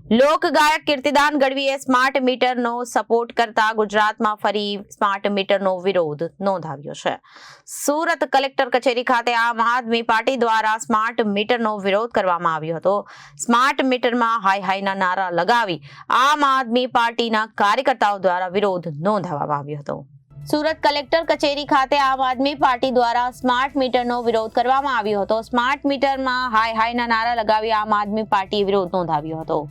લોકગાયક Kirtidan ગઢવીએ smart મીટરનો support કરતા ગુજરાતમાં ફરી સ્માર્ટ મીટરનો વિરોધ નોંધાવ્યો છે। સુરત કલેક્ટર કચેરી ખાતે આમ આદમી પાર્ટી દ્વારા સ્માર્ટ મીટરનો વિરોધ કરવામાં આવ્યો હતો। સ્માર્ટ મીટરમાં હાય હાયના નારા લગાવી આમ આદમી પાર્ટીના કાર્યકર્તાઓ દ્વારા વિરોધ નોંધાવવામાં આવ્યો હતો। સુરત કલેક્ટર કચેરી ખાતે આમ આદમી પાર્ટી દ્વારા સ્માર્ટ મીટરનો વિરોધ કરવામાં આવ્યો હતો। સ્માર્ટ મીટરમાં હાય હાયના નારા લગાવી આમ આદમી પાર્ટીએ વિરોધ નોંધાવ્યો હતો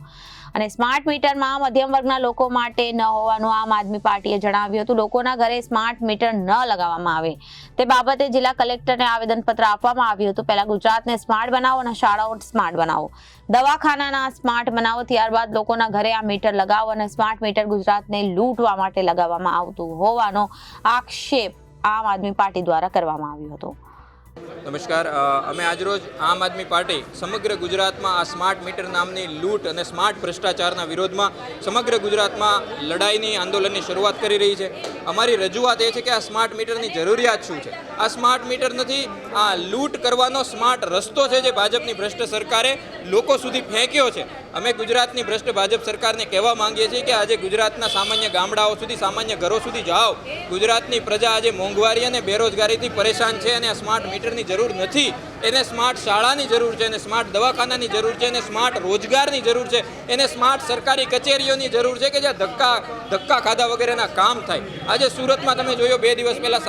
અને સ્માર્ટ મીટરમાં મધ્યમ વર્ગના લોકો માટે ન હોવાનું આમ આદમી પાર્ટીએ જણાવ્યું હતું। લોકોના ઘરે સ્માર્ટ મીટર ન લગાવવામાં આવે તે બાબતે જિલ્લા કલેક્ટરને આવેદનપત્ર આપવામાં આવ્યું હતું। પહેલા ગુજરાતને સ્માર્ટ બનાવો અને શાળાઓ સ્માર્ટ બનાવો, દવાખાનાના સ્માર્ટ બનાવો, ત્યારબાદ લોકોના ઘરે આ મીટર લગાવો અને સ્માર્ટ મીટર ગુજરાતને લૂંટવા માટે લગાવવામાં આવતું હોવાનો આક્ષેપ આમ આદમી પાર્ટી દ્વારા કરવામાં આવ્યો હતો। નમસ્કાર, અમે આજરોજ આમ આદમી પાર્ટી સમગ્ર ગુજરાતમાં આ સ્માર્ટ મીટર નામની લૂંટ અને સ્માર્ટ ભ્રષ્ટાચારના વિરોધમાં સમગ્ર ગુજરાતમાં લડાઈની આંદોલનની શરૂઆત કરી રહી છે। અમારી રજૂઆત એ છે કે આ સ્માર્ટ મીટરની જરૂરિયાત શું છે। આ સ્માર્ટ મીટર નથી, આ લૂંટ કરવાનો સ્માર્ટ રસ્તો છે જે ભાજપની ભ્રષ્ટ સરકારે લોકો સુધી ફેંક્યો છે। અમે ગુજરાતની ભ્રષ્ટ ભાજપ સરકારને કહેવા માંગીએ છીએ કે આજે ગુજરાતના સામાન્ય ગામડાઓ સુધી, સામાન્ય ઘરો સુધી જાઓ। ગુજરાતની પ્રજા આજે મોંઘવારી અને બેરોજગારીથી પરેશાન છે અને આ સ્માર્ટ મીટરની જરૂર નથી। એને સ્માર્ટ શાળાની જરૂર છે, એને સ્માર્ટ દવાખાનાની જરૂર છે, એને સ્માર્ટ રોજગારની જરૂર છે, એને સ્માર્ટ સરકારી કચેરીઓની જરૂર છે કે જ્યાં ધક્કા ખાધા વગેરેના કામ થાય। આજે સુરતમાં તમે જોયો 2 દિવસ પહેલાં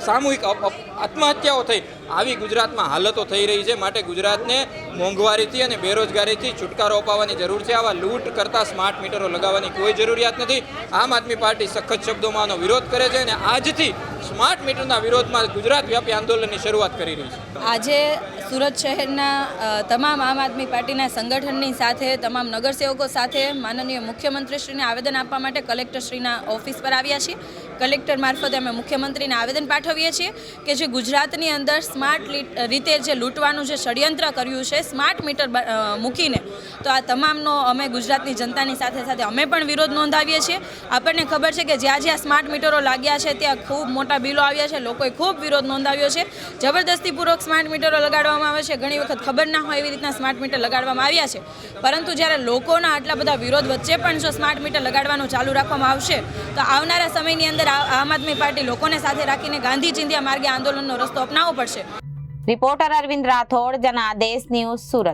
સામૂહિક આત્મહત્યાઓ થઈ, આવી ગુજરાતમાં હાલતો થઈ રહી છે। માટે ગુજરાતને મોંઘવારીથી અને બેરોજગારીથી છુટકારો અપાવવાની જરૂર છે। આવા લૂંટ કરતા સ્માર્ટ મીટરો લગાવવાની કોઈ જરૂરિયાત નથી। આમ આદમી પાર્ટી સખત શબ્દોમાં આનો વિરોધ કરે છે અને આજથી સ્માર્ટ મીટરના વિરોધમાં ગુજરાત વ્યાપી આંદોલનની શરૂઆત કરી રહી છે। આજે સુરત શહેરના તમામ આમ આદમી પાર્ટીના સંગઠનની સાથે, તમામ નગરસેવકો સાથે માનનીય મુખ્યમંત્રીશ્રીને આવેદન આપવા માટે કલેક્ટરશ્રીના ઓફિસ પર આવ્યા છીએ। કલેક્ટર મારફતે અમે મુખ્યમંત્રીને આવેદન પાઠવીએ છીએ કે જે ગુજરાતની અંદર સ્માર્ટ રીતે જે લૂંટવાનું જે ષડયંત્ર કર્યું છે સ્માર્ટ મીટર મૂકીને, તો આ તમામનો અમે ગુજરાતની જનતાની સાથે સાથે અમે પણ વિરોધ નોંધાવીએ છીએ। આપણને ખબર છે કે જ્યાં જ્યાં સ્માર્ટ મીટરો લાગ્યા છે ત્યાં ખૂબ મોટા બિલો આવ્યા છે, લોકોએ ખૂબ વિરોધ નોંધાવ્યો છે। જબરદસ્તીપૂર્વક સ્માર્ટ મીટરો લગાડવામાં આવે છે, ઘણી વખત ખબર ના હોય એવી રીતના સ્માર્ટ મીટર લગાડવામાં આવ્યા છે। પરંતુ જ્યારે લોકોના આટલા બધા વિરોધ વચ્ચે પણ જો સ્માર્ટ મીટર લગાડવાનું ચાલુ રાખવામાં આવશે તો આવનારા સમયની અંદર આમ આદમી પાર્ટી લોકોને સાથે રાખીને ગાંધી ચિંધ્યા માર્ગે આંદોલનનો રસ્તો અપનાવવો પડશે। Reporter Arvind Rathod, Janadesh news, Surat.